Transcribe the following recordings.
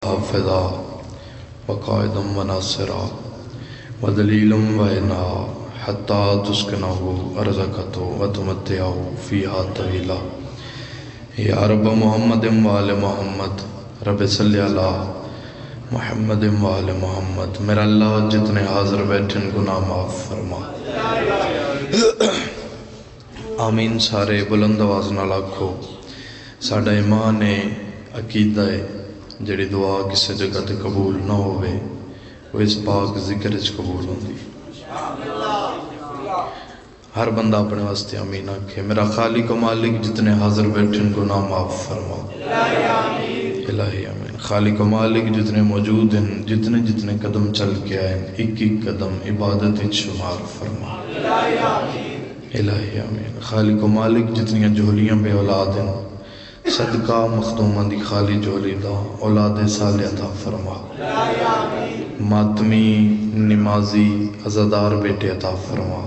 حافظا وقائدا وناصرا ودلیلا وعنا حتی تسکنہ ارضک وتمتعہ فیہا طویلا یا رب محمد وآل محمد رب صلی علی محمد وآل محمد۔ میرا اللہ جتنے حاضر بیٹھن گناہ معاف فرما۔ آمین۔ سارے بلند آواز نال آکھو ساڈا ایمان ہے، عقیدہ ہے، جڑی دعا کسی جگہ تے قبول نہ ہوئے وہ اس پاک ذکر اچ قبول ہوندی۔ ہر بندہ اپنے واسطے آمین آکھے۔ میرا خالق و مالک جتنے حاضر بیٹھن گناہ معاف فرما۔ الہی آمین۔ خالق و مالک جتنے موجود ہیں، جتنے جتنے قدم چل کے آئے ہیں، ایک ایک قدم عبادت اچ شمار فرما۔ الہی آمین۔ خالق و مالک جتنی جھولیاں بے اولاد ہیں، صدقہ مخدومہ دی خالی جھولی دا اولاد صالح عطا فرما۔ ماتمی نمازی عزادار بیٹے عطا فرما۔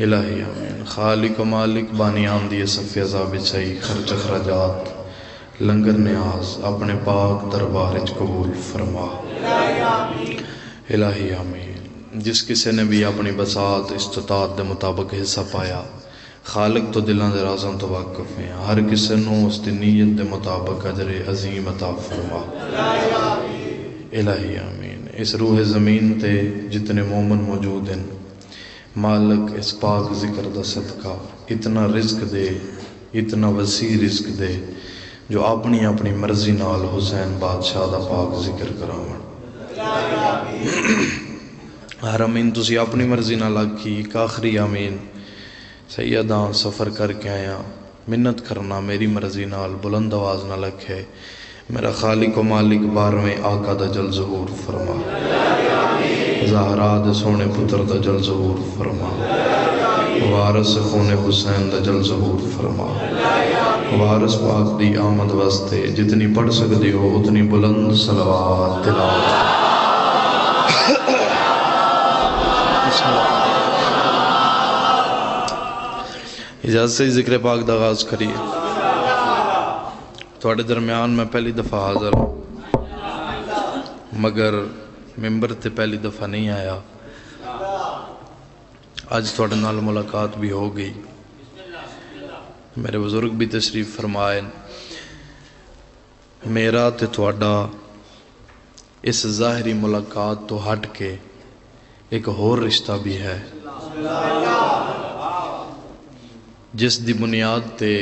الہی آمین۔ خالق و مالک بانیان دی صفی عذاب چاہی خرچ اخراجات لنگر نیاز اپنے پاک دربار اچ قبول فرما۔ الہی آمین۔ جس کسی نے بھی اپنی بساط استطاعت دے مطابق حصہ پایا، خالق تو دلوں دے رازاں تو واقف ہیں، ہر کسی نو اس دی نیت دے مطابق اجر عظیم عطا فرما۔ الہی آمین۔ اس روح زمین تے جتنے مومن موجود ہیں، مالک اس پاک ذکر دا صدقہ اتنا رزق دے، اتنا وسیع رزق دے، جو اپنی اپنی مرضی نال حسین بادشاہ دا پاک ذکر کراون۔ ہر امین تسی اپنی مرضی نال آکھی ایک آخری آمین۔ سیداں سفر کر کے آیا، منت کرنا میری مرضی نال بلند آواز نہ لکھے۔ میرا خالق و مالک بارویں آقا دا جل ظہور فرما۔ زہرا دے سونے پتر دا جل ظہور فرما۔ وارث خون حسین دا جل ظہور فرما۔ وارث پاک دی آمد واسطے جتنی پڑھ سکتی ہو اتنی بلند صلوات تلاوت۔ اجازت سے ذکر پاک دا آغاز کریے۔ تھوڑے درمیان میں پہلی دفعہ حاضر ہوں، مگر ممبر تے پہلی دفعہ نہیں آیا۔ آج تھوڑے نال ملاقات بھی ہو گئی، میرے بزرگ بھی تشریف فرمائے۔ میرا تے تھوڑا اس ظاہری ملاقات تو ہٹ کے ایک اور رشتہ بھی ہے، جس دی بنیاد تے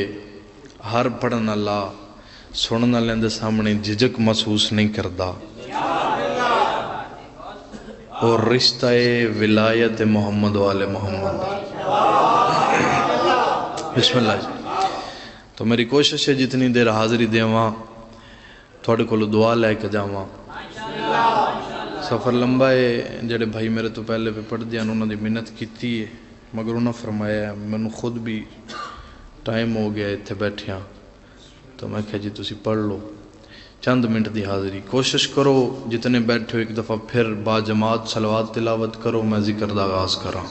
ہر پڑھن اللہ سنن والے دے سامنے جھجک محسوس نہیں کردا، اور رشتہ ولایت محمد والے محمد۔ بسم اللہ جی۔ تو میری کوشش ہے جتنی دیر حاضری دیواں تھوڑے کو دعا لے کے جاواں۔ سفر لمبا ہے، جڑے بھائی میرے تو پہلے پہ پڑھ دیا انہوں نے منت کیتی ہے، مگر انہوں نے فرمایا میں خود بھی ٹائم ہو گیا اتھے بیٹھیاں، تو میں کہا جی تسی پڑھ لو چند منٹ دی حاضری۔ کوشش کرو جتنے بیٹھے ہو ایک دفعہ پھر با جماعت صلوات تلاوت کرو، میں ذکر دا آغاز کراں۔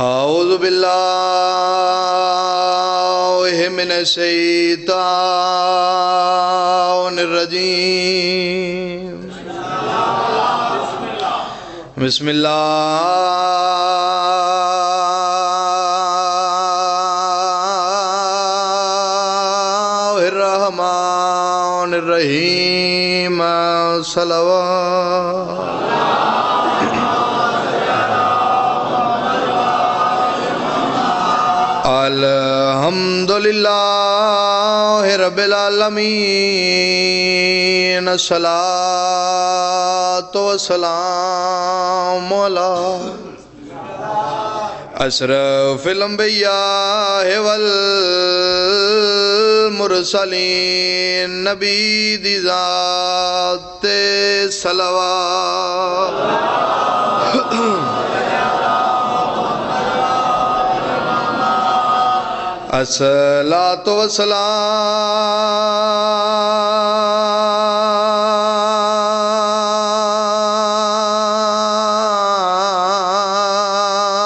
اعوذ باللہ من الشیطان الرجیم، بسم اللہ الرحمن الرحیم، صلوات۔ الحمدللہ رب العالمین، الصلاة والسلام علی اشرف الانبیاء والمرسلین، نبی دی ذات صلوات۔ الصلاة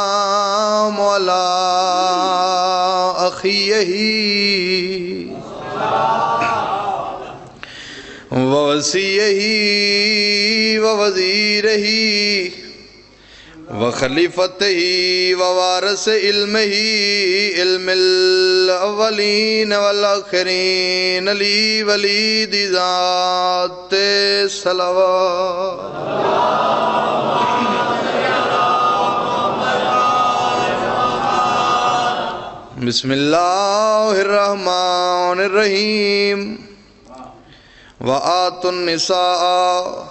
والسلام علی أخيه ووصيه ووزيره وخليفته ووارث علمه علم الأولين والآخرين لي وليد ذات صلوات بسم الله الرحمن الرحيم وآتوا النساء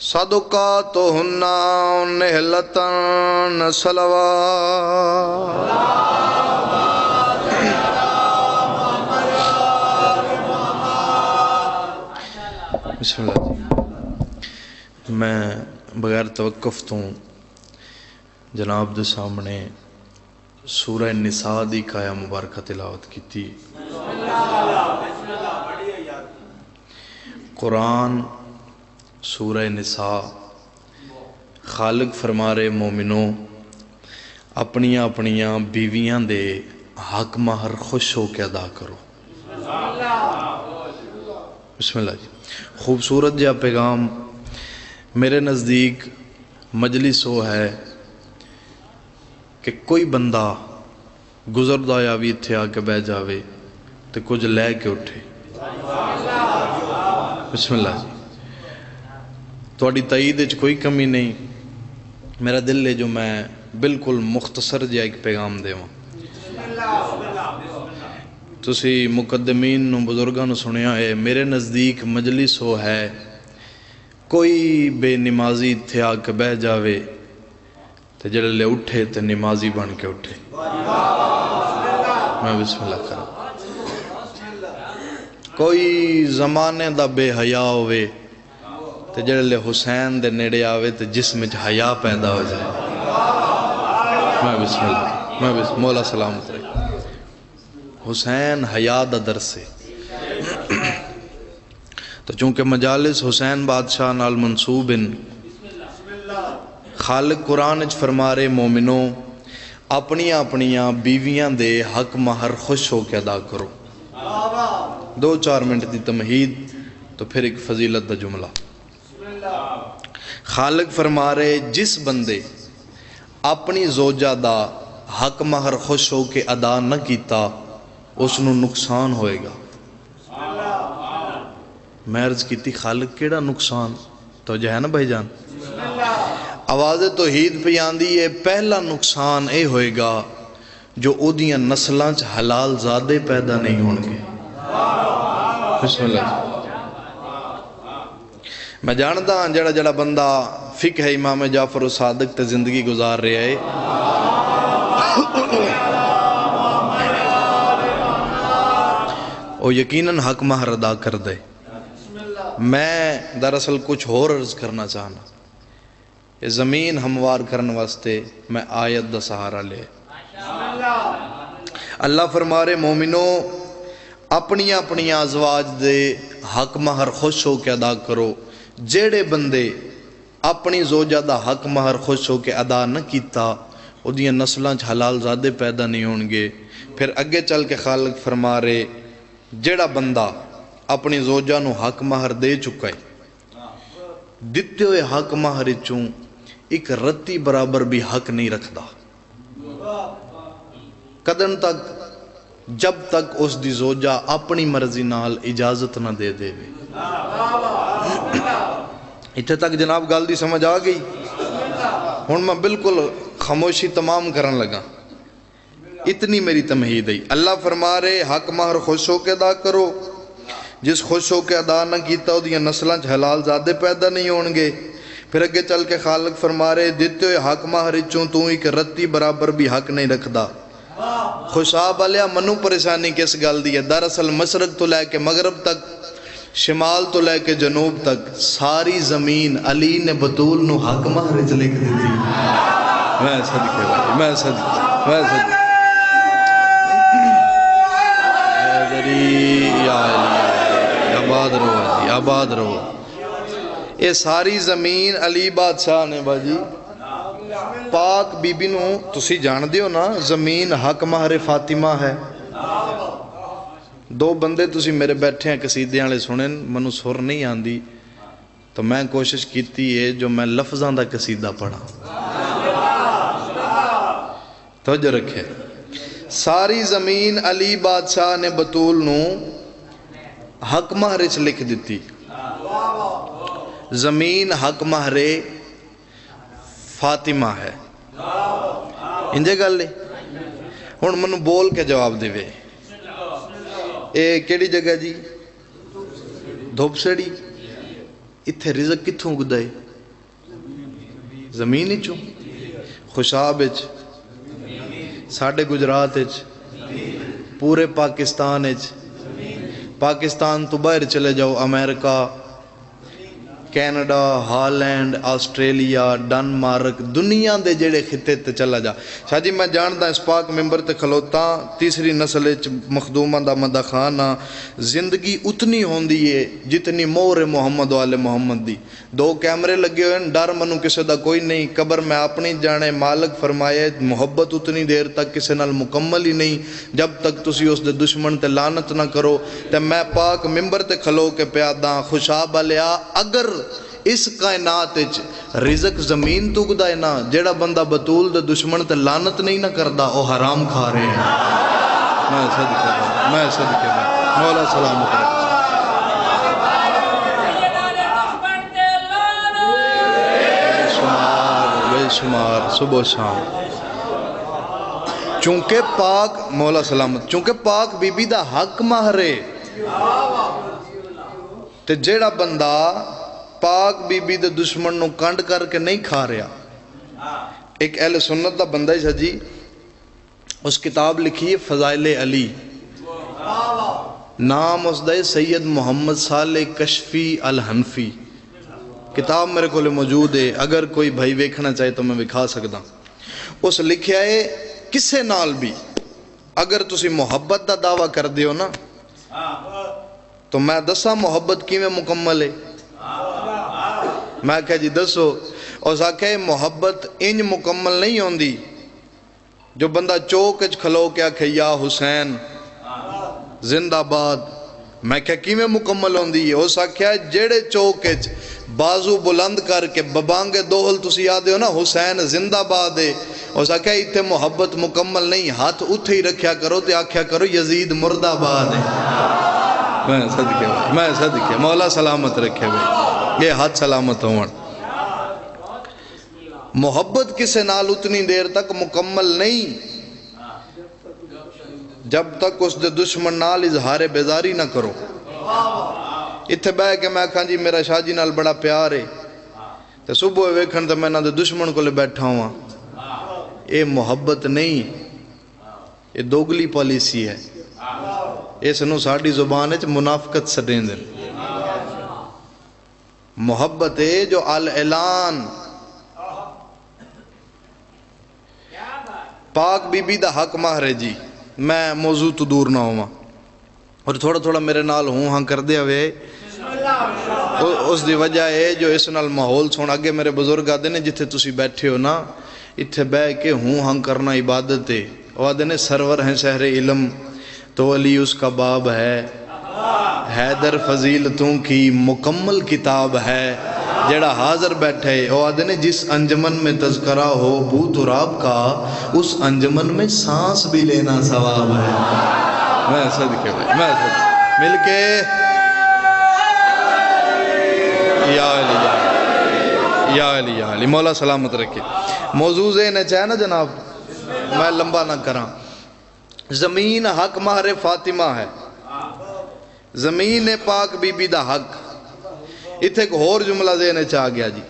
صدقاتهن نحلة صلوات بسم اللہ جی میں بغیر توقف تو جناب دے سامنے سورہ نساء دی کایا مبارکہ تلاوت کی تھی قرآن سورہ نساء خالق فرمارے مومنوں اپنیاں اپنیاں بیویاں دے حق مہر خوش ہو کے ادا کرو بسم اللہ جی خوبصورت جا پیغام میرے نزدیک مجلس ہو ہے کہ کوئی بندہ گزردہ یا بھی تھے آ کے بہ جاوے تو کچھ لے کے اٹھے بسم اللہ جی تھوڑی تائید اچ کوئی کمی نہیں میرا دل ہے جو میں بالکل مختصر جا ایک پیغام دے ہوں تسی مقدمین نو بزرگاں نو سنیا ہے میرے نزدیک مجلس ہو ہے کوئی بے نمازی تھے آ کے بہ جاوے تو جلے اٹھے تو نمازی بن کے اٹھے میں بسم اللہ کروں کوئی زمانے دا بے حیا ہوئے تو جلے حسین دے نیڑے آوے تو جسم میں حیا پیدا ہو جائے میں بسم اللہ مولا سلامت رہے حسین حیا دا در سے تو چونکہ مجالس حسین بادشاہ نال منصوب ان خالق قرآن اچ فرمارے مومنوں اپنیاں اپنیاں بیویاں دے حق مہر خوش ہو کے ادا کرو 2-4 منٹ دی تمہید تو پھر ایک فضیلت دا جملہ خالق فرمارے جس بندے اپنی زوجہ دا حق مہر خوش ہو کے ادا نہ کیتا اس نو نقصان ہوئے گا میں عرض کیتی خالق کیڑا نقصان تو جو ہے نا بھائی جان آواز توحید پہ آندی ہے پہلا نقصان اے ہوئے گا جو او دیاں نسلاں چ حلال زادے پیدا نہیں ہونگے بسم اللہ میں جانتا ہوں جڑا جڑا بندہ فقہ امام جعفر و صادق تے زندگی گزار رہے ہے او یقیناً حق مہر ادا کر دے میں دراصل کچھ اور عرض کرنا چاہنا یہ زمین ہموار کرنے واسطے میں آیت دا سہارا لے اللہ فرمارے مومنوں اپنیاں اپنیاں ازواج دے حق مہر خوش ہو کے ادا کرو جیڑے بندے اپنی زوجہ دا حق مہر خوش ہو کے ادا نہ کیتا او دیاں نسلاں چ حلال زادے پیدا نہیں ہونگے پھر اگے چل کے خالق فرمارے جیڑا بندہ اپنی زوجہ نو حق مہر دے چکا ہے دیتے ہوئے حق مہر چوں ایک رتی برابر بھی حق نہیں رکھدا قدم تک جب تک اس دی زوجہ اپنی مرضی نال اجازت نہ دے دے وے اتھے تک جناب گل دی سمجھ آ گئی ہن میں بالکل خاموشی تمام کرن لگا اتنی میری تمہید ہے اللہ فرما رہے حق مہر خوش ہو کے ادا کرو جس خوش ہو کے ادا نہ کیتا ہو دیاں نسلاں چ حلال زادے پیدا نہیں ہونگے پھر اگے چل کے خالق فرما رہے دیتے ہوئے حق مہر چوں تو ایک رتی برابر بھی حق نہیں رکھدا خوشاب علیہ منو پریشانی کس گل دی ہے دراصل مشرق تو لے کے مغرب تک شمال تو لے کے جنوب تک ساری زمین علی نے بطول نو حق مہر چ لکھ دی تھی میں صدقے یا علی آباد رہو یہ ساری زمین علی بادشاہ نے باجی پاک بی بی نو تسی جان دیو نا زمین حق مہر فاطمہ ہے. دو بندے تسی میرے بیٹھے ہیں قصیدے والے سنن منو سر نہیں آندی تو میں کوشش کیتی ہے جو میں لفظاں دا قصیدہ پڑھا. توجہ رکھے. ساری زمین علی بادشاہ نے بطول نو حق مہر چ لکھ دیتی. زمین حق مہر فاطمہ ہے. انجے گل ہے. ہن منو بول کے جواب دے. اے کیڑی جگہ جی؟ دھوپ سڑی. اتھے رزق کتھوں اگدا ہے؟ زمین وچوں. خوشاب وچ، ساڈے گجرات وچ، پورے پاکستان وچ. پاکستان تو باہر چلے جاؤ، امریکہ، کینیڈا، ہالینڈ، آسٹریلیا، ڈنمارک، دنیا دے جڑے خطے تے چلا جا. شاہ جی میں جاندا اس پاک ممبر تے کھلوتا تیسری نسل وچ مخدوماں دا مدہ خانہ. زندگی اتنی ہوندی ہے جتنی مہر محمد والے محمد دی. 2 کیمرے لگے ہوئے ہیں، ڈر منو کسے دا کوئی نہیں. قبر میں اپنی جانے. مالک فرمائے محبت اتنی دیر تک کسے نال مکمل ہی نہیں جب تک تسی اس دے دشمن تے لعنت نہ کرو. تے میں پاک ممبر تے کھلو کے پیاداں خوشاب والیا اگر اس کائنات وچ رزق زمین تو اگدا ہے نا، جیڑا بندہ بطول دے دشمن تے لعنت نہیں نہ کردا او حرام کھا رہے ہیں. میں صدقے میں مولا سلامت رکھے. بے شمار صبح و شام. چونکہ پاک مولا سلامت، چونکہ پاک بی بی دا حق مہر ہے تے جیڑا بندہ پاک بی بی دے دشمن نو کنڈ کر کے نہیں کھا رہا. ایک اہل سنت دا بندہ ہے جی، اس کتاب لکھی ہے فضائل علی. نام اس دا سید محمد صالح کشفی الحنفی. کتاب میرے کو موجود ہے، اگر کوئی بھائی ویکھنا چاہے تو میں وکھا سکتا. اس لکھیا ہے کسے نال بھی اگر تسی محبت دا دعویٰ کر دیو نا تو میں دسا محبت کیویں مکمل ہے. میں کہا جی دسو. اس آکھے محبت انج مکمل نہیں ہوندی جو بندہ چوک اچ کھلو کے آکھے یا حسین زندہ باد. میں کہا کیویں مکمل ہوندی ہے؟ اس آکھے جیڑے چوک اچ بازو بلند کر کے ببانگے دوہل تسی آدھے ہو نا حسین زندہ باد ہے. اس آکھے اتھے محبت مکمل نہیں، ہاتھ اتھے ہی رکھیا کرو تے آکھیا کرو یزید مردہ باد ہے. میں صدقے مولا سلامت رکھے ہوئے. یہ ہاتھ سلامت ہون. محبت کسے نال اتنی دیر تک مکمل نہیں جب تک اس دے دشمن نال اظہار بیزاری نہ کرو. اتھے بہ کے میں کہاں جی میرا شاہ جی نال بڑا پیار ہے تے صبح ویکھن تے میں نہ دے دشمن کو لے بیٹھا ہوا. اے محبت نہیں، یہ دوگلی پالیسی ہے. اس نو ساڑی زبان ہے منافقت سٹیں دن. محبت ہے جو اعلان. پاک بی بی دا حق مہر ہے جی. میں موضوع تو دور نہ ہوا اور تھوڑا تھوڑا میرے نال ہوں ہاں کر دیا ہوئے. اس دی وجہ ہے جو اس نال ماحول سن اگے میرے بزرگ آدھے نے جتھے تسی بیٹھے ہو نا اتھے بہ کے ہوں ہاں کرنا عبادت ہے. وہ آدھے نے سرور ہیں شہر علم تو علی اس کا باب ہے، حیدر فضیلتوں کی مکمل کتاب ہے. جڑا حاضر بیٹھے وہ آدھے نے جس انجمن میں تذکرہ ہو بو تراب کا اس انجمن میں سانس بھی لینا ثواب ہے. میں صدقے میں مل کے یا علی یا علی یا علی مولا سلامت رکھے. موضوع ذہن چاہے نا جناب، میں لمبا نہ کراں. زمین حق مہر فاطمہ ہے. زمین پاک بی بی دا حق. اتھے ایک اور جملہ ذہن چاہ گیا جی.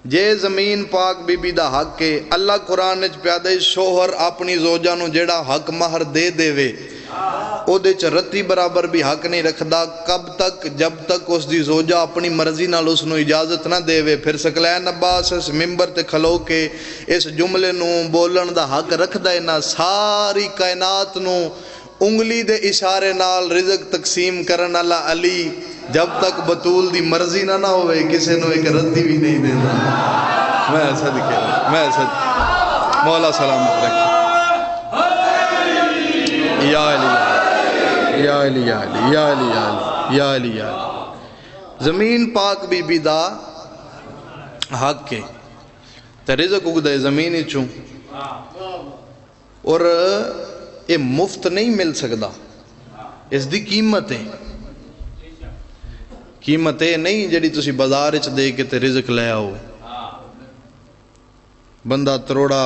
جے زمین پاک بی بی دا حق کے اللہ قرآن وچ پیادے شوہر اپنی زوجہ نو جیڑا حق مہر دے دے وے او دے چ رتی برابر بھی حق نہیں رکھدا کب تک جب تک اس دی زوجہ اپنی مرضی نال اس نو اجازت نہ دے وے. پھر ثقلین عباس اس ممبر تے کھلو کے اس جملے نو بولن دا حق رکھدا ہے نا ساری کائنات نو انگلی دے اشارے نال رزق تقسیم کرن والا علی جب تک بطول دی مرضی نہ ہوئے کسے نو ایک رتی بھی نہیں دینا. میں صدقے مولا سلامت رکھے. یا علی یا علی یا علی یا علی یا علی یا علی یا علی. زمین پاک بی بی دا حق کے تے رزق اگدے زمین چوں اور یہ مفت نہیں مل سکتا. اس دی قیمت ہے. قیمت ہے نہیں جڑی تسی بازار وچ دے کے تے رزق لے آؤ. بندہ تروڑا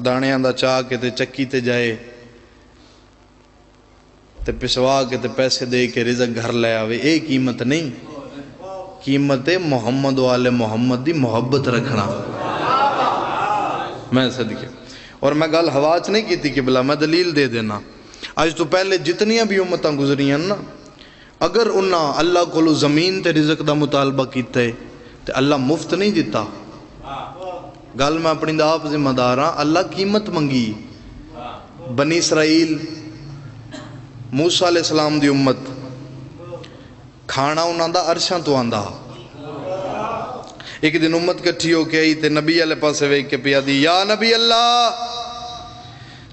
دانیاں دا چاہ کے تے چکی تے جائے تے پسوا کے تے پیسے دے کے رزق گھر لے آوے. اے قیمت نہیں. قیمت ہے محمد والے محمد دی محبت رکھنا. میں صدقے اور میں گل ہوا چ نہیں کیتی کہ بلا میں دلیل دے دینا. آج تو پہلے جتنیاں بھی امتاں گزریاں نا اگر انہاں اللہ کو زمین تے رزق دا مطالبہ کیتا ہے تے اللہ مفت نہیں دیتا. گل میں اپنی دا آپ ذمہ دار ہاں. اللہ قیمت منگی. بنی اسرائیل موسیٰ علیہ السلام دی امت کھانا انہاں دا عرشاں تو آندہ. ایک دن امت کٹھی ہو کے آئی تے نبی علیہ پاسے ویک کے پیا دی یا نبی اللہ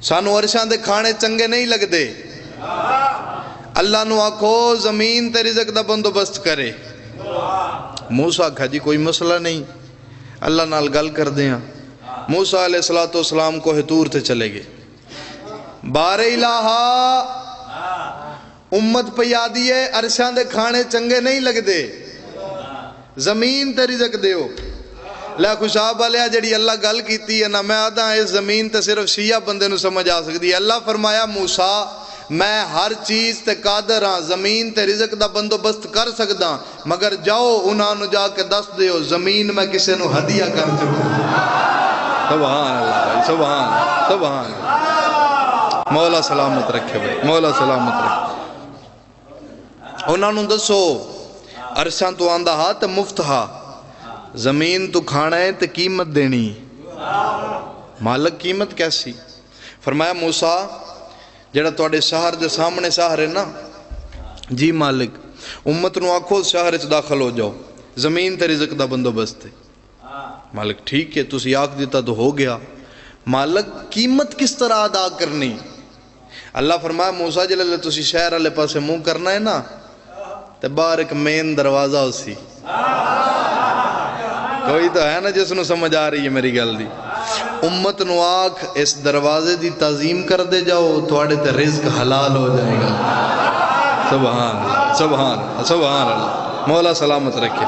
سانو عرشاں دے کھانے چنگے نہیں لگ دے. اللہ نو آکھو زمین تے رزق دا بندوبست کرے. موسیٰ کہا جی کوئی مسئلہ نہیں اللہ نال گل کر دیں. موسیٰ علیہ السلام کو طور تے چلے گئے. بار الہا امت پہ یادی ہے عرشاں دے کھانے چنگے نہیں لگ دے زمین تے رزق دیو. لے خوشاب علیہ جڑی اللہ گل کیتی ہے نا میں آدھا اس زمین تے صرف شیعہ بندے نو سمجھ آ سکتی ہے. اللہ فرمایا موسیٰ میں ہر چیز تے قادر ہاں زمین تے رزق دا بندوبست کر سکدا مگر جاؤ انہاں نو جا کے دس دیو زمین میں کسے نو ہدیہ کر چکا. سبحان اللہ سبحان سبحان. مولا سلامت رکھے بھائی مولا سلامت رکھے. انہاں نو دسو عرشاں تو آندہ ہا تے مفت ہا زمین تو کھانا ہے تے قیمت دینی. مالک قیمت کیسی؟ فرمایا موسیٰ جڑا توڑے شہر دے سامنے شہر ہے نا جی مالک امت نو آکھو شہر اچ داخل ہو جاؤ زمین تے رزق دا بندوبست ہے. مالک ٹھیک ہے تسی آکھ دیتا تو ہو گیا. مالک قیمت کس طرح ادا کرنی؟ اللہ فرمایا موسیٰ جلالہ تسی شہر والے پاسے منہ کرنا ہے نا تے باہر ایک مین دروازہ ہو سی. کوئی تو ہے نا جس نو سمجھ آ رہی ہے میری گل دی. امت نو آکھ اس دروازے دی تعظیم کر دے جاؤ تواڈے تے رزق حلال ہو جائے گا. سبحان سبحان سبحان اللہ. مولا سلامت رکھے.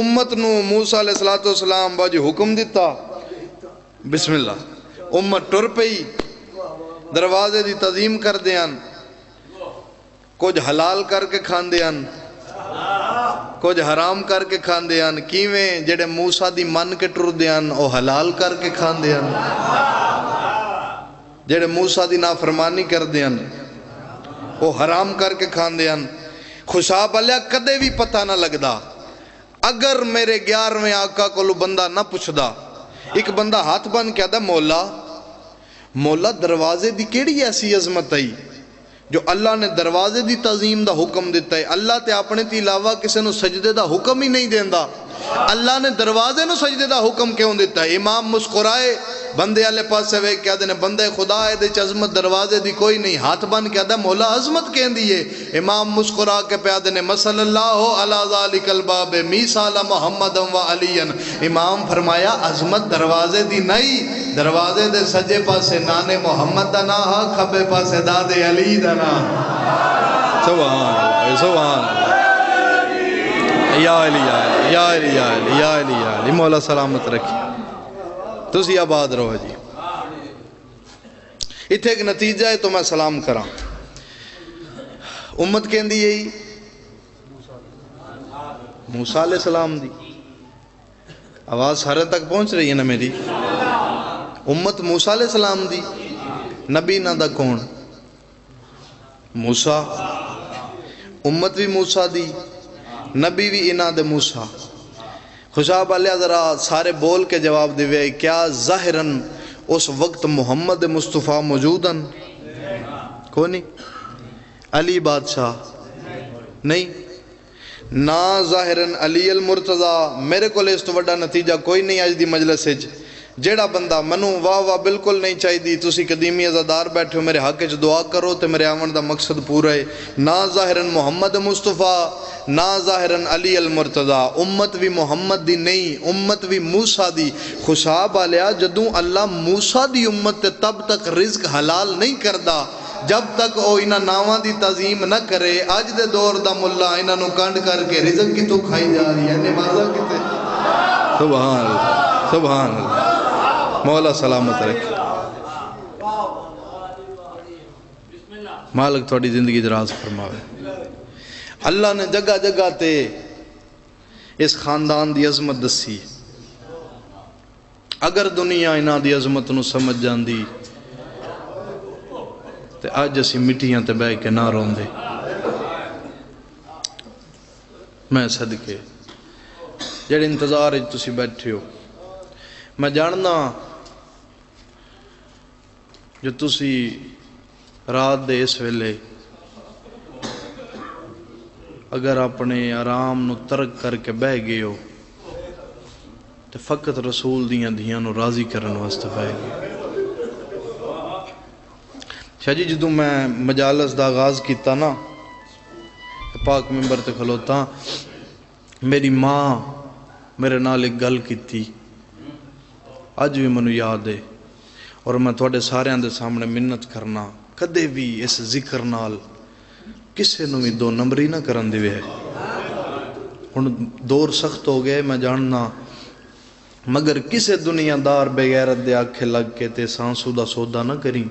امت نو موسیٰ علیہ السلام باجی حکم دیتا بسم اللہ. امت ٹر پئی دروازے دی تعظیم کر دیان کچھ حلال کر کے کھان دیان کچھ حرام کر کے کھان دیان. کیویں جڑے موسیٰ دی من کے ٹر دیان او حلال کر کے کھان دیان جڑے موسیٰ دی نافرمانی کر دیان او حرام کر کے کھان دیان. خوشاب علیہ کدے بھی پتہ نہ لگدا. اگر میرے 11ویں آقا کو بندہ نہ پوچھدا ایک بندہ ہاتھ بن کے آدھا مولا دروازے دی کیڑی ایسی عظمت آئی جو اللہ نے دروازے دی تعظیم دا حکم دیتا ہے. اللہ تے اپنے تی علاوہ کسے نو سجدے دا حکم ہی نہیں دیندا. اللہ نے دروازے نو سجدے دا حکم کیوں دیتا ہے؟ امام مسکرائے بندے والے پاسے ویکھ کے آدھے نے بندے خدا ہے دے عظمت دروازے دی کوئی نہیں. ہاتھ بن کے آدھا مولا عظمت کہندی ہے. امام مسکرا کے پہ آدھے نے صلی اللہ علی ذالک الباب میثاق محمد و علی. امام فرمایا عظمت دروازے دی نہیں دروازے دے سجے پاسے نانے محمد دا نا ہا کھبے پاسے دادے علی دا نا. سبحان اللہ سبحان اللہ. یا علی یا علی یا علی یا علی یا علی یا علی. مولا سلامت رکھے. تسی آباد رہو جی. اتھے ایک نتیجہ ہے تو میں سلام کراں. امت کہندی یہی موسیٰ علیہ السلام دی آواز سارے تک پہنچ رہی ہے نا میری. امت موسیٰ علیہ السلام دی نبی نہ دا کون موسیٰ. امت بھی موسیٰ دی نبی بھی انہ دے موسیٰ. خوشاب علیہ ذرا سارے بول کے جواب دیوے کیا ظاہراً اس وقت محمد مصطفیٰ موجوداً کونی علی بادشاہ نہیں نا ظاہراً علی المرتضی. میرے کو لے اس تو وڈا نتیجہ کوئی نہیں آج دی مجلس ہے جیڑا بندہ منو واہ واہ بالکل نہیں چاہیے، تسی قدیمی عزادار بیٹھے ہو، میرے حق وچ دعا کرو تے میرے آمن دا مقصد پورا ہے، نہ ظاہراً محمد مصطفیٰ نہ ظاہراً علی المرتضی، امت بھی محمد دی نہیں، امت بھی موسیٰ دی۔ خوشاب آلیا جدوں اللہ موسیٰ دی امت تے تب تک رزق حلال نہیں کردا جب تک او انہاں ناواں دی تعظیم نہ کرے۔ اج دے دور دا ملا انہاں نو کنڈ کر کے رزق کتوں کھائی جا رہی ہے، نمازاں کتے۔ سبحان اللہ سبحان اللہ، مولا سلامت رکھے، مالک تھوڑی زندگی دراز فرماوے۔ اللہ نے جگہ جگہ تے اس خاندان دی عظمت دسی، اگر دنیا انہاں دی عظمت نو سمجھ جاندی تے آج اسی مٹیاں تے بہ کے نہ روندے۔ میں صدقے جڑے انتظار وچ تسی بیٹھے ہو، میں جاننا جو تسی رات دے اس ویلے اگر اپنے آرام نو ترک کر کے بہ گئے ہو تو فقط رسول دیاں دھیاں نو راضی کرن واسطے بہ گئے۔ شاہ جی جدوں میں مجالس دا آغاز کیتا نا، پاک ممبر تے کھلوتا، میری ماں میرے نال ایک گل کیتی، اج بھی منو یاد ہے، اور میں تھوڑے سارے دے سامنے منت کرنا کدے بھی اس ذکر نال کسے نو بھی دو نمبری نہ کرن دے ہے۔ ہن دور سخت ہو گئے میں جاننا، مگر کسے دنیا دار بے غیرت دے آکھے لگ کے تے سانسو دا سودا نہ کریں۔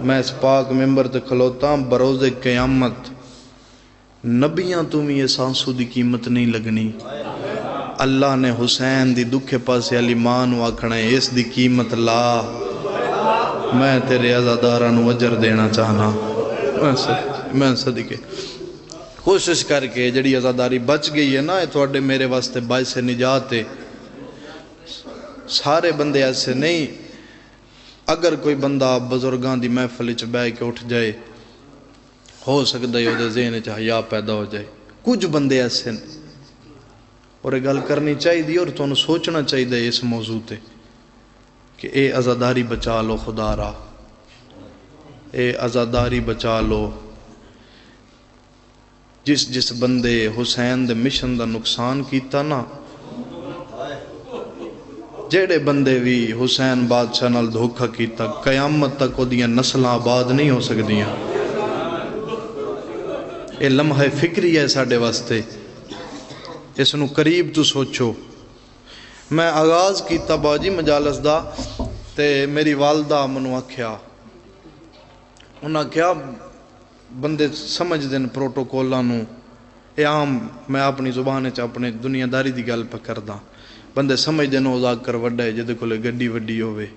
میں اس پاک ممبر تے کھلوتا بروز قیامت، نبیاں تمہیں یہ سانسو دی قیمت نہیں لگنی۔ اللہ نے حسین دی دکھے پاسے علی مان واکھنا ہے، اس دی قیمت لا، میں تیرے عزادارانو اجر دینا چاہنا۔ میں صدقے کوشش کر کے جڑی عزاداری بچ گئی ہے نا، تھوڑے میرے واسطے باعث نجات ہے۔ سارے بندے ایسے نہیں، اگر کوئی بندہ بزرگاں دی محفل وچ بیٹھ کے اٹھ جائے، ہو سکتا ہے وہ ذہن وچ حیا پیدا ہو جائے، کچھ بندے ایسے ہیں، اور یہ گل کرنی چاہیے اور تمہیں سوچنا چاہیے اس موضوع تے کہ اے عزاداری بچا لو، خدا را اے عزاداری بچا لو۔ جس بندے حسین دے مشن دا نقصان کیتا نا، جیڑے بندے بھی حسین بادشاہ نال دھوکھا کیتا، قیامت تک وہ دیاں نسلیں آباد نہیں ہو سکدیاں۔ اے لمحہ فکری ہے ساڈے واسطے، اس نو قریب تو سوچو۔ میں آغاز کیتا باجی مجالس دا تے میری والدہ منو آکھیا، انہاں کیا بندے سمجھ دین پروٹوکولاں نو، اے عام میں اپنی زبان وچ اپنے دنیا داری دی گل پہ کردا، بندے سمجھ دین او ذاکر وڈا ہے جدے کولے گڈی وڈی ہوے،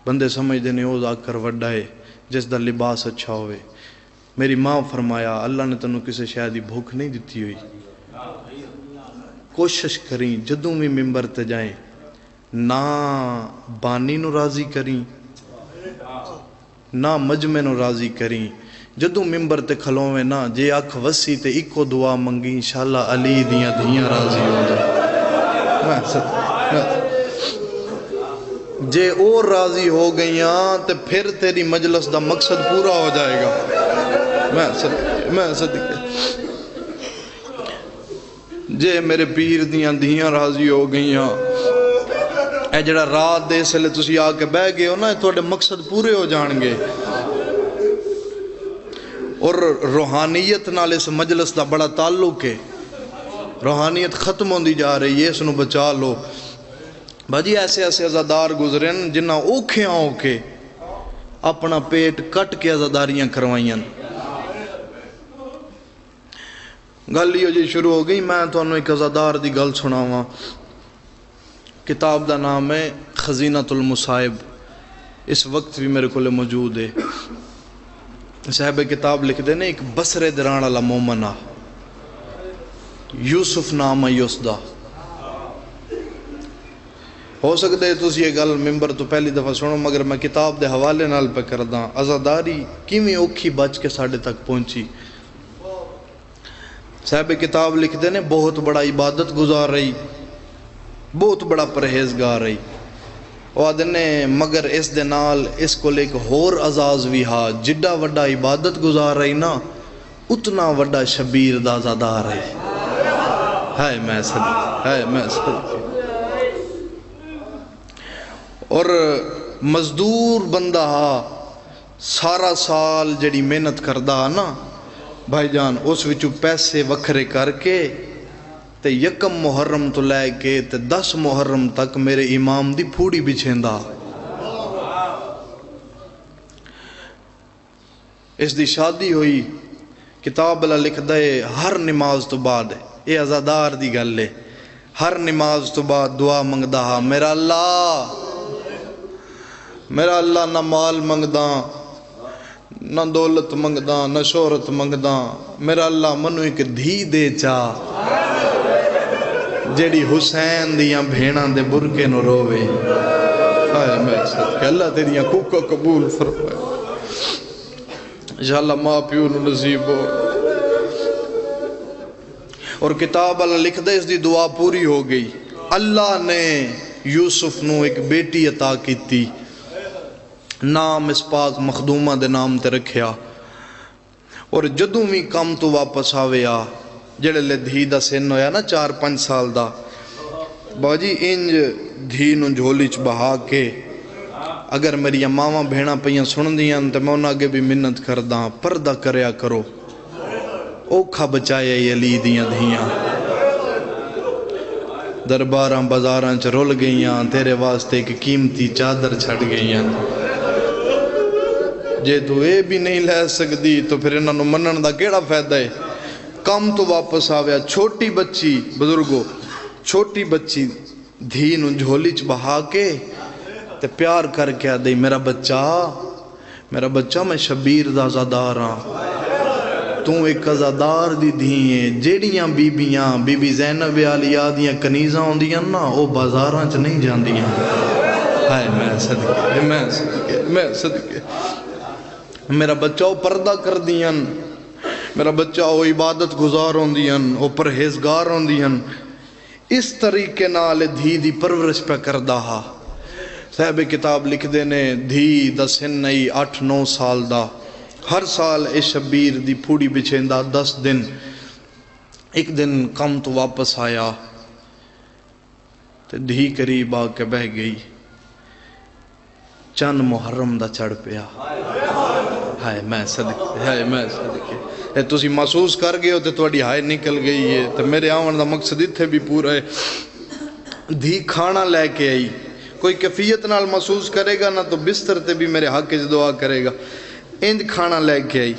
بندے سمجھ دین او ذاکر وڈا ہے جس دا لباس اچھا ہوئے۔ میری ماں فرمایا اللہ نے تنوں کسے شاید ہی بھوک نہیں دیتی ہوئی، کوشش کریں جدوں بھی ممبر تے جائیں نہ بانی نو راضی کریں نہ مجمع نو راضی کریں، جدوں ممبر تے کھلوویں نا جے اکھ وسی تے اکو دعا منگی انشاءاللہ علی دیاں دھیاں راضی ہو جائے۔ جے اور راضی ہو گئیاں تے پھر تیری مجلس دا مقصد پورا ہو جائے گا۔ میں صدقے جے میرے پیر دیاں دھیاں راضی ہو گئیاں، اے جڑا رات دے اس لئے تسی آ کے بہ گئے ہو نا، تھوڑے مقصد پورے ہو جان گے۔ اور روحانیت نال اس مجلس دا بڑا تعلق ہے، روحانیت ختم ہوندی جا رہی ہے، اس نو بچا لو۔ باجی ایسے ایسے عزادار گزرن جنہ اوکھیاں ہو کے اپنا پیٹ کٹ کے عزاداریاں کروائیاں۔ گل یہ جی شروع ہو گئی، میں تو انہوں ایک عزادار دی گل سناواں۔ کتاب دا نام ہے خزینۃ المصائب، اس وقت بھی میرے کو موجود ہے۔ صاحب کتاب لکھ دے نے ایک بصرے دران والا مومن آ، یوسف نام ہے اس دا۔ ہو سکتا ہے تسی یہ گل ممبر تو پہلی دفعہ سنو، مگر میں کتاب دے حوالے نال پہ کرداں عزاداری کیویں اوکھی بچ کے ساڈے تک پہنچی۔ صاحب کتاب لکھ دے نے بہت بڑا عبادت گزار رہی، بہت بڑا پرہیزگار ہے. وہ آدھنے مگر اس دے نال اس کو ایک ہور اعزاز بھی ہا، جڈا وڈا عبادت گزار رہی نا اتنا وڈا شبیر دا زادار ہے. ہے میں صدقے. اور مزدور بندہ ہا، سارا سال جڑی محنت کردا نا بھائی جان، اس وچوں پیسے وکھرے کر کے تے یکم محرم تو لے کے تے 10 محرم تک میرے امام دی پھوڑی بچھیندا. اس دی شادی ہوئی، کتاب اللہ لکھ دے ہر نماز تو بعد، اے عزادار دی گل ہے، ہر نماز تو بعد دعا منگدا ہا، میرا اللہ نہ مال منگدا، نہ دولت منگدا، نہ شہرت منگدا، میرا اللہ منو ایک دھی دے چاہ جیڑی حسین دیاں بھیڑاں دے برکے نو روے. ہائے میں صدقے اللہ تیریاں کوکا قبول فرمائے، انشاءاللہ ماں پیو نو نصیب ہو. اور کتاب اللہ لکھ دے اس دی دعا پوری ہو گئی. اللہ نے یوسف نو ایک بیٹی عطا کیتی، نام اس پاک مخدومہ دے نام تے رکھیا. اور جدوں بھی کم تو واپس آویا، جڑے لے دھی دا سن ہویا نا 4-5 سال دا، باجی انج دھی نو جھولی چ بہا کے اگر میری ماواں بھیڑاں پیاں سن دیاں تے میں انہاں اگے بھی منت کرداں پردہ کریا کرو، اوکھا بچایا علی دیاں دھیاں. درباراں بازاراں چ رول گئیاں، تیرے واسطے ایک قیمتی چادر چھڑ گئیاں. جے تو اے بھی نہیں لے سکدی تو پھر انہاں نو منن دا کیڑا فائدہ ہے. کم تو واپس آویا، چھوٹی بچی، بزرگو چھوٹی بچی دھی نو جھولی چ بہا کے تے پیار کر کے آدھی میرا بچہ میں شبیر دا عزادار ہاں، تو ایک عزادار دی دھییں. جیڑیاں بیبیاں بی بی زینب عالیہ دیاں کنیزاں ہوندیاں نا وہ بازاراں چ نہیں جاندیاں. ہائے میں صدقے میرا بچہ وہ پردہ کر دیاں، میرا بچہ وہ عبادت گزار ہوندیاں، وہ پرہیزگار ہوندیاں. اس طریقے نال دھی دی پرورش پہ کردا ہا. صاحب کتاب لکھ دے نے دھی دا سن نہیں 8-9 سال دا، ہر سال اے شبیر دی پھوڑی بچھیندا 10 دن. ایک دن کم تو واپس آیا تے دھی قریب آ کے بہ گئی، چند محرم دا چڑھ پیا. ہائے میں صدقے اے تسی محسوس کر گئے ہو تے تواڈی ہائے نکل گئی ہے. تے میرے آون دا مقصد اتھے بھی پورا ہے. دھی کھانا لے کے آئی، کوئی کیفیت نال محسوس کرے گا نا تو بستر تے بھی میرے حق وچ دعا کرے گا. انج کھانا لے کے آئی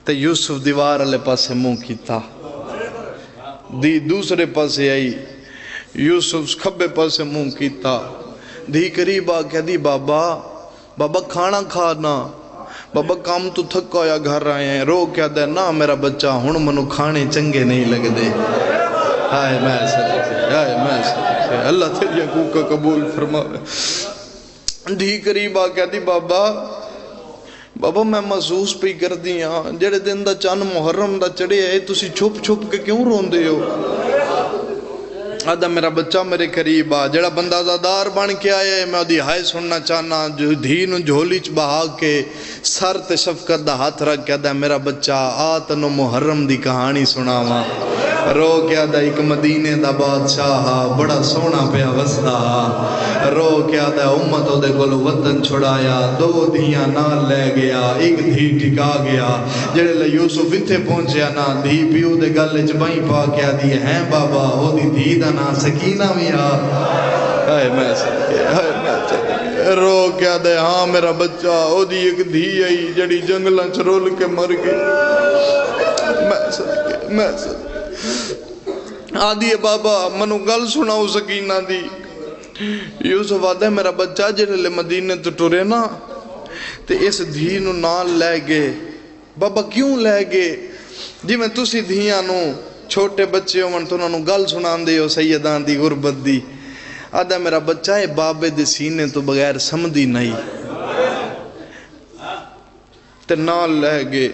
تے یوسف دیوار والے پاسے منہ کیتا، دی دوسرے پاسے آئی، یوسف کھبے پاسے منہ کیتا. دھی قریب آ کے دی بابا کھانا کھانا، بابا کام تو تھکا ہویا گھر آئے ہیں. رو کیا دے نا میرا بچہ ہن منو کھانے چنگے نہیں لگ دے. ہائے میں صدقے اللہ تیری حقوق کا قبول فرمائے. دھی قریب آ کے دی بابا میں محسوس پہ کر دیاں جڑے دن دا چند محرم دا چڑھے ہے تسی چھپ چھپ کے کیوں روندے ہو. آدھا میرا بچہ میرے قریب آ، جڑا بندہ زادار بن کے آیا ہے میں دی ہائے سننا چاہنا. جو دھی نو جھولی چ بہا کے سر تے شفقت دا ہاتھ رکھ کے آدھا میرا بچہ آ تنو محرم دی کہانی سناواں. رو کے آدھا ایک مدینے دا بادشاہ بڑا سونا پیا وسدا. رو کے آدھا امت دے کول وطن چھڑایا، 2 دھیاں نال لے گیا، ایک دھی ٹھکا گیا. جڑے لے یوسف اتھے پہنچیا نا دھی پیو دے گل وچ بائیں پا کے آدھی ہیں بابا او دی دھی دا نا سکینہ بھی آ. ہائے میں صدقے رو کے آدھے ہاں میرا بچہ او دی ایک دھی آئی جڑی جنگلاں چ رول کے مر گئی. میں صدقے آدھی بابا منو گل سناؤ سکینہ دی. یوسف آدھا ہے میرا بچہ جڑے لے مدینے تو ٹرے نا تے اس دھی نو نال لے گئے. بابا کیوں لے گئے؟ جی میں تسی دھیاں نو چھوٹے بچے ہو من تو انہوں گل سنان دے ہو سیدان دی غربت دی. آدھا میرا بچہ ہے بابے دے سینے تو بغیر سمدھی نہیں تے نال لے گئے.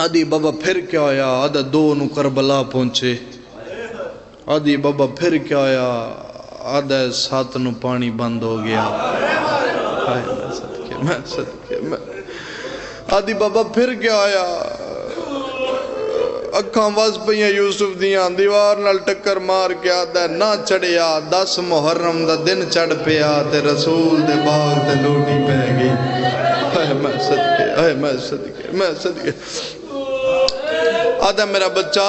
آدھی بابا پھر کیا آیا؟ آدھا 2 نو کربلا پہنچے. آدھی بابا پھر کیا آیا؟ آدھا سات نو پانی بند ہو گیا۔ میں صدقے آدھی بابا پھر کیا آیا؟ اکھاں وز پئیاں یوسف دیاں، دیوار نال ٹکر مار کے آدھا نہ چڑھیا، 10 محرم دا دن چڑھ پیا تے رسول دے باغ تے لوٹی پہ گئی۔ میں صدقے میں صدقے میں صدقے آدھا میرا بچہ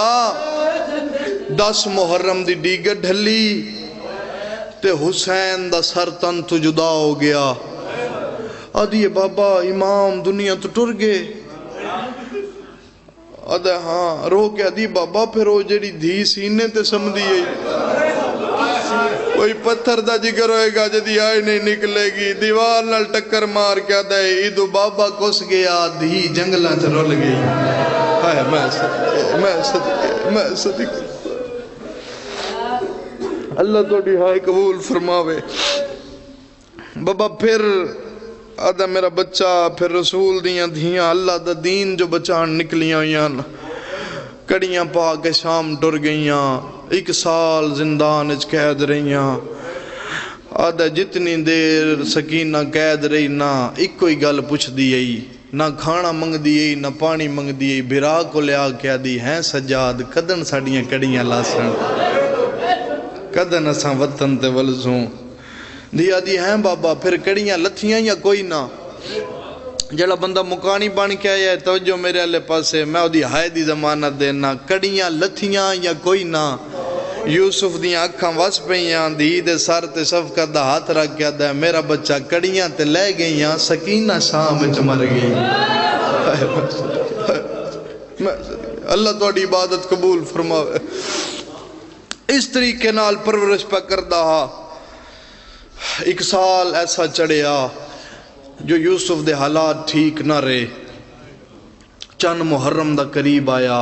10 محرم دی ڈیگر ڈھلی تے حسین دا سر تن تو جدا ہو گیا۔ آدھی بابا امام دنیا تو ٹر گئے؟ آدھا ہاں۔ رو کے آدھی بابا پھر وہ جڑی دھی سینے تے سمدھی ہے، کوئی پتھر دا جگر ہوئے گا جدی آئے نہیں نکلے گی۔ دیوار نال ٹکر مار کے آدھا ایدو بابا کس گیا، دھی جنگلہ چ رول گئی۔ میں صدقے میں صدقے میں صدقے اللہ تو ہائے قبول فرماوے۔ بابا پھر آدھا میرا بچہ پھر رسول دیاں دھیاں اللہ دا دین جو بچان نکلیاں ہویاں، کڑیاں پا کے شام ڈر گئیاں، 1 سال زندان اچ قید رہیاں۔ آدھا جتنی دیر سکینہ قید رہی نہ ایک کوئی گل پوچھ دیئی، نہ کھانا منگ دیئی نہ پانی منگ دیئی۔ بھرا کو لیا کیا دی ہیں سجاد کدن ساڑیاں کڑیاں لاسن، کدن اساں وطن تے ولزوں۔ دیا دی ہیں بابا پھر کڑیاں لتھیاں یا کوئی نہ؟ جڑا بندہ مکانی بن کے آیا ہے توجہ میرے اللہ پاسے، میں دی ہائے دی ضمانت دینا، کڑیاں لتھیاں یا کوئی نہ؟ یوسف دیاں اکھاں وس پئیاں، دی دے سر تے شفقت دا ہاتھ رکھ کے آدھا میرا بچہ کڑیاں تے لے گئیاں، سکینہ شام وچ مر گئی۔ اللہ تہاڈی عبادت قبول فرماوے۔ اس طریقے نال پرورش پہ کردہ 1 سال ایسا چڑھیا جو یوسف دے حالات ٹھیک نہ رہے۔ چند محرم دا قریب آیا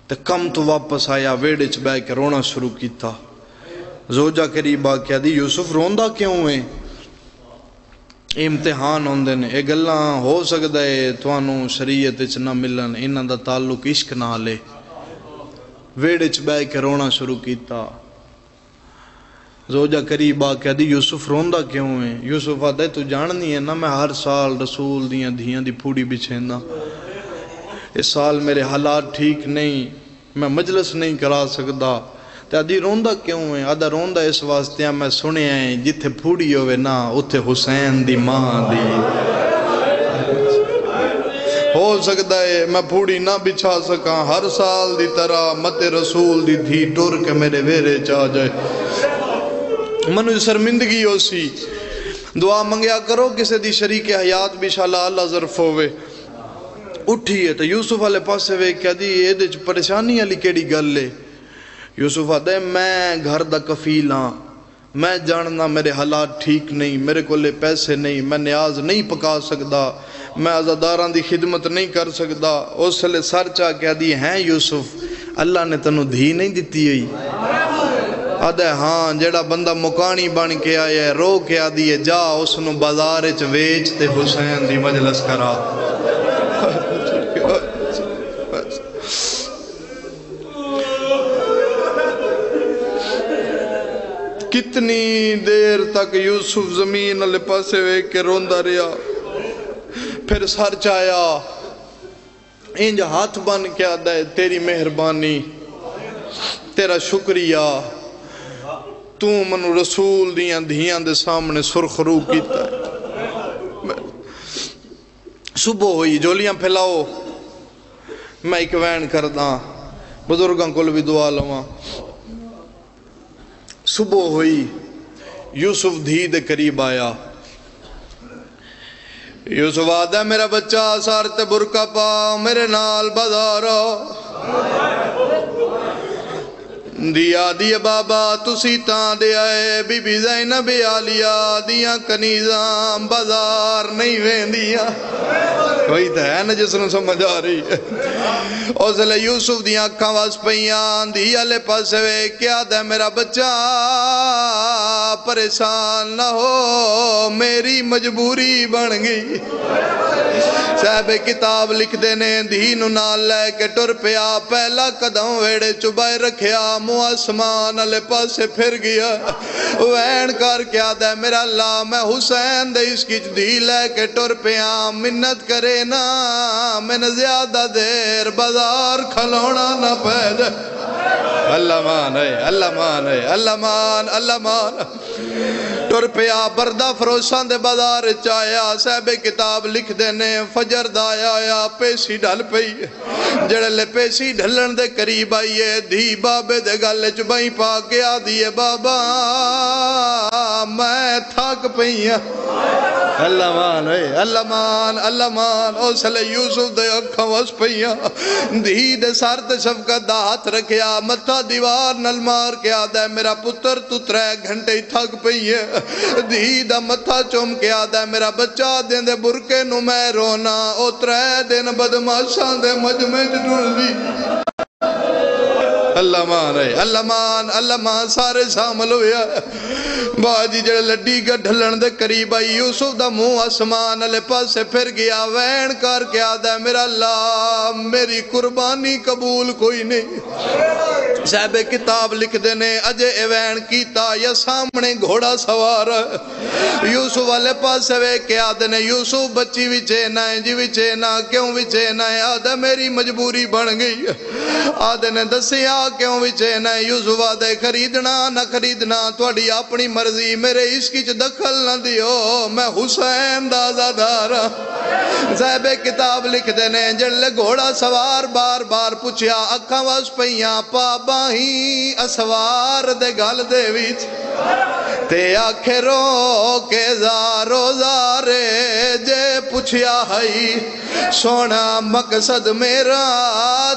تے کم تو واپس آیا، ویڑے چ بہ کے رونا شروع کیتا۔ زوجہ قریب آ کے دی یوسف روندا کیوں ہے؟ امتحان ہوندے نے، اے گلاں ہو سکدا ہے تانوں شریعت وچ نہ ملن، انہاں دا تعلق عشق نال ہے۔ ویڑے چ بہ کے رونا شروع کیتا۔ زوجہ قریب آ کے دی یوسف روندا کیوں ہے؟ یوسف آدھے تو جاننی ہے نا میں ہر سال رسول دیاں دھیاں دی پھوڑی بچھیندا، اس سال میرے حالات ٹھیک نہیں، میں مجلس نہیں کرا سکدا۔ تے آدھی روندا کیوں ہے؟ آدھا روندا اس واسطے میں سنیا ہے جتھے پھوڑی ہوئے نا اتھے حسین دی ماں دی۔ ہو سکتا ہے میں پھوڑی نہ بچھا سکاں، ہر سال دی طرح مت رسول دی دھی ٹر کے میرے ویرے چاہ جائے، منو شرمندگی ہو سی۔ دعا منگیا کرو کسے دی شریک حیات بھی شاءاللہ اللہ ظرف ہوئے۔ اٹھیے تو یوسف والے پاسے وے کیا دی یہ دے پریشانی علی کیڑی گل لے؟ یوسف آدھے میں گھر دا کفیل ہاں، میں جاننا میرے حالات ٹھیک نہیں، میرے کو لے پیسے نہیں، میں نیاز نہیں پکا سکدا، میں عزاداران دی خدمت نہیں کر سکدا۔ اس لئے سر چاہ کیا دی ہیں یوسف اللہ نے تنو دھی نہیں دیتی ہوئی؟ آدھے ہاں جیڑا بندہ مکانی بن کے آیا ہے رو کے آدھی ہے جا اس نو بازار چ ویچ تے حسین دی مجلس کرا۔ کتنی دیر تک یوسف زمین والے پاسے ویکھ کے روندا رہیا، پھر سر چایا انج ہاتھ بن کے آدھا ہے تیری مہربانی، تیرا شکریہ، تو منو رسول دیاں دھیاں دے سامنے سرخرو کیتا ہے۔ صبح ہوئی جولیاں پھیلاؤ، میں ایک وین کرداں، بزرگاں کول بھی دعا لواں۔ صبح ہوئی یوسف دھی دے قریب آیا، یوسف آدھا میرا بچہ سارتے برکا پا میرے نال بازارو۔ دیا دیا بابا تسی تاں دے آئے بی بی زینب عالیہ دیاں کنیزاں بازار نہیں ویندیاں۔ کوئی تو ہے نا جس نے سمجھ آ رہی ہے۔ اس لئے یوسف دیاں اکھاں واس پئیاں دیا لے پاسے وے کیا دے میرا بچہ پریشان نہ ہو میری مجبوری بن گئی صاحب کتاب لکھ دینے دھی نال لے کے ٹر پیا پہلا قدم ویڑے چبائے رکھیا منہ آسمان والے پاسے پھر گیا وین کر کے آدھا میرا اللہ میں حسین دے اس کی دھی لے کے ٹر پیا منت کرے نا میں زیادہ دیر بازار کھلونا نہ پید اللہ مان ہے اللہ مان ہے اللہ مان اللہ مان ٹر پیا بردہ فروشان دے بازار چایا صاحب کتاب لکھ دینے فجر دایا آیا پیسی ڈھل پئی جڑے پیسی ڈھلن دے قریب آئیے دھی بابے دے گالے چبائیں پا کے آدھیے بابا میں تھاک پئی اللہ مان ہے اللہ مان اللہ مان او سلے یوسف دے اکھاں وس پئیاں دھی دے سار تے شفقت دا ہاتھ رکھیا متھا دیوار نل مار کے آدھا میرا پتر تو 3 گھنٹے ہی تھک پئی ہے دھی دا متھا چوم کے آدھا میرا بچہ دین دے برکے نو میں رونا او 3 دن بدماشاں دے مجمع ڈول دی اللہ مان ہے اللہ مان سارے شامل ہویا باجی جڑے لڈی کا ڈھلن دے قریب آئی یوسف دا منہ آسمان علیہ پاسے پھر گیا وین کر کے آدھا میرا اللہ میری قربانی قبول کوئی نہیں صاحب کتاب لکھ دینے اجے ایوین کیتا یا سامنے گھوڑا سوار یوسف والے پاسے وے کے آدھنے یوسف بچی وچے نائیں جی وچے نا کیوں وچے نائیں آدھا میری مجبوری بن گئی آدھنے دسیا کیوں وچے نائیں یوسف آدھے خریدنا نہ خریدنا توڑی اپنی مرضی میرے اس کی دخل نہ دیو میں حسین دا آزادار صاحب کتاب لکھ دینے جڑے گھوڑا سوار بار بار پوچھیا اکھاں واس پئیاں پابا ہی اسوار دے گل دے وچ تے آکھے رو کے زارو زارے جے پوچھیا ہائی سونا مقصد میرا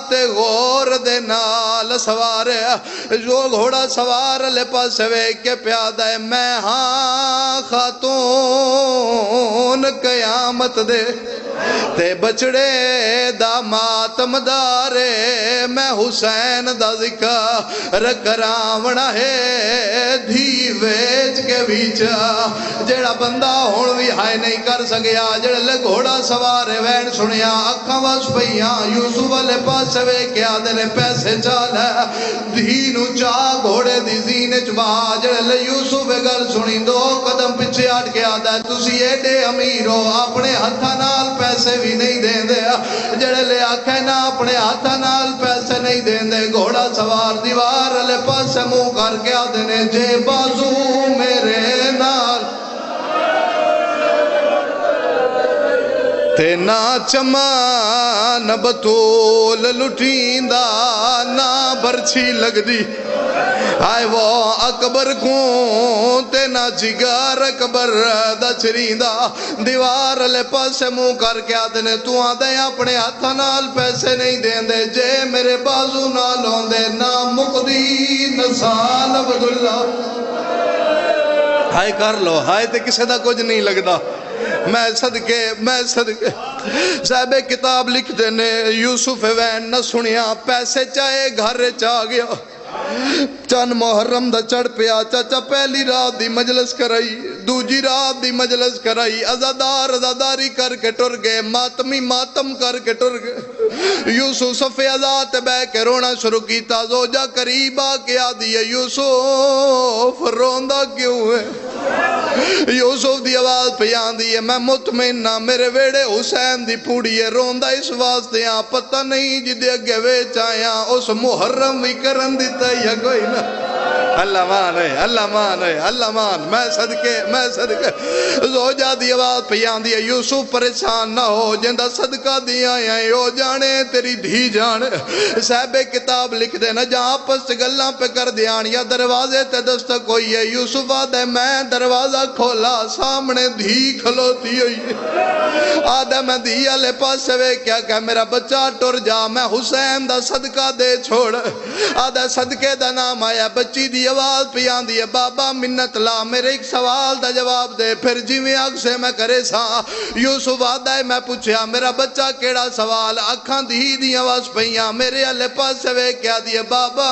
تے غور دے نال سوارے جو گھوڑا سوار لے پاس وے کے پیادہ ہے میں ہاں خاتون قیامت دے تے بچڑے دا ماتم دارے میں حسین دا ذکر کراونا ہے دھی ویچ کے بیچا جڑا بندہ ہون بھی ہائے نہیں کر سکیا جڑے لے گھوڑا سوارے وین سنیا اکھاں واس پئیاں یوسف والے پاس وے کیا دینے پیسے چالا دھینو چاہ گھوڑے دی زینے چبا جڑے لے یوسف گل سنی 2 قدم پچھے آٹ کے آدھا ہے تسی ایڈے امیر ہو اپنے ہتھا نال پیسے بھی نہیں دیں دے جڑے لے آکھے نا اپنے ہاتھا نال پیسے نہیں دیں دے گھوڑا سوار دیوار لے پاس منہ کر کے آدھے نے جے بازو میرے نال تے نا چمان بطول لٹین دا نا برچھی لگ دی آئے وہ اکبر کون تے نا جگر اکبر دا چرین دا دیوار لے پاسے منہ کر کے آدھنے تو آدھے اپنے ہاتھا نال پیسے نہیں دیں دے جے میرے بازو نال ہوں دے نا مقدی نسال عبداللہ ہائے کر لو ہائے تے کسے دا کچھ نہیں لگدا میں صدقے صاحب کتاب لکھ دینے یوسف وین نہ سنیا پیسے چاہے گھر چاہ گیا چند محرم دا چڑھ پیا چاچا پہلی رات دی مجلس کرائی دوجی رات دی مجلس کرائی ازاداری کر کے ٹر گئے ماتمی ماتم کر کے ٹر گئے یوسف صفے ازاد بے کے رونا شروع کیتا زوجہ قریبا کیا دیئے یوسف روندہ کیوں ہے یوسف دی آواز پیان دیئے میں مطمئن نہ میرے ویڑے حسین دی پوڑی ہے روندہ اس واسطے ہاں پتہ نہیں جدے اگے ویچ آیا اس محرم بھی کرن دیتا یا کوئی نہ اللہ مان ہے اللہ مان ہے اللہ مان میں صدقے زوجہ دی آواز پیان دیئے یوسف پریشان نہ ہو جندہ صدقہ دیا ہے او جانے تیری دھی جانے صاحب کتاب لکھ دے نہ جہاں پس گلہ پہ کر دیان یا دروازے تے دستک ہوئی ہے یوسف آدھے میں دروازہ کھولا سامنے دھی کھلوتی ہوئی آدھے میں دھی علیہ پاس وے کیا کہ میرا بچہ ٹر جا میں حسین دا صدقہ دے چھوڑ آدھے صدقے دا نام آیا بچی دی دی آواز پہ آندی ہے بابا منت لا میرے ایک سوال دا جواب دے پھر جویں اگ سے میں کرے سا یوسف آدھا ہے میں پوچھیا میرا بچہ کیڑا سوال اکھاں دی دی آواز پہیاں میرے اللہ پاس وے کیا دیے بابا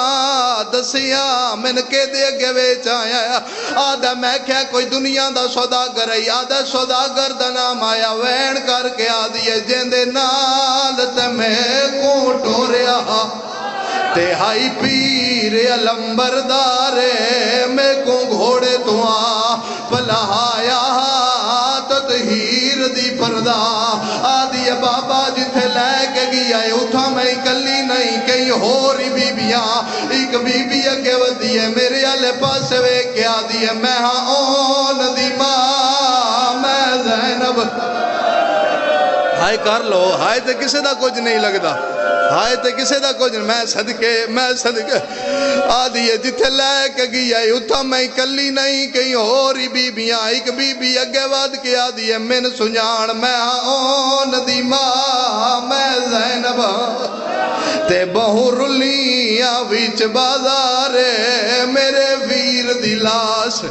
دسیا من کے دے گے ویچ آیا آدھا میں کیا کوئی دنیا دا سوداگر ہے آدھا سوداگر دا نام آیا وین کر کے آدھیے جیندے نال تے میں کو ٹوریا تے ہائی پیر علمبردارے میں کو گھوڑے تو پلایا تطہیر دی پردہ آدھی بابا جتھے لے کے گیا ہے اتھا میں کلی نہیں کہیں ہوری بیبیاں ایک بی بی اگے ودی ہے میرے آلے پاس وے کیا دی ہے میں ہاں اون دی ماں میں زینب ہائے کر لو ہائے تے کسے دا کچھ نہیں لگدا ہائے تے کسے دا کچھ میں صدقے آدھی ہے جتھے لے کے گیا ہے اتھا میں کلی نہیں کہیں ہوری بیبیاں ایک بی بی اگے ود کے آدھی ہے من سنجان میں ہاں اون دی ماں میں زینب تے بہو رلیاں ویچ بازارے میرے ویر دی لاش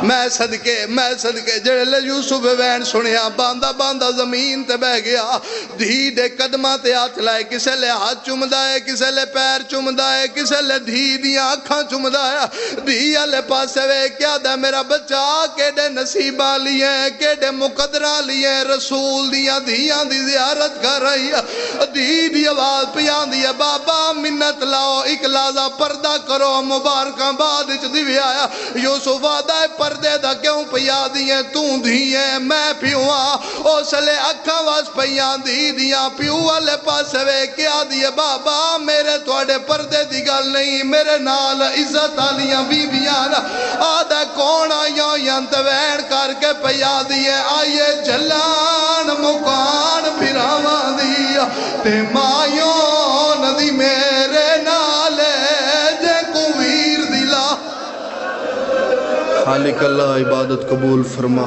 میں صدقے جڑے یوسف وین سنیا باندہ زمین تے بہ گیا دھی دے قدمہ تے ہاتھ لائے کسے لے ہاتھ چمدہ ہے کسے لے پیر چمدہ ہے کسے لے دھی دیاں آنکھاں چمدہ ہے دھی آلے پاسے وے کیا دے میرا بچہ کیڑے نصیبہ لیے کیڑے مقدرہ لیے رسول دیاں دھیاں دی زیارت کر رہی ہے دھی دی آواز پیان دی ہے بابا منت لاؤ ایک لازہ پردہ کرو مبارکاں بعد اچ دیوی آیا یوسف آدھا ہے پردے دا کیوں پیا دیئے توں دیئے میں پیوہاں او سلے اکھاں واس پیاں دیاں پیو والے پاسے وے کیا دیئے بابا میرے توڑے پردے دی گل نہیں میرے نال عزت آلیاں بیبیاں آدھا کون آیاں ینتوین کر کے پیا دیئے آئیے جلان مکان پھراواں دیا تے مایوں ندی میرے نالے جے کو ویر دلا خالق اللہ عبادت قبول فرما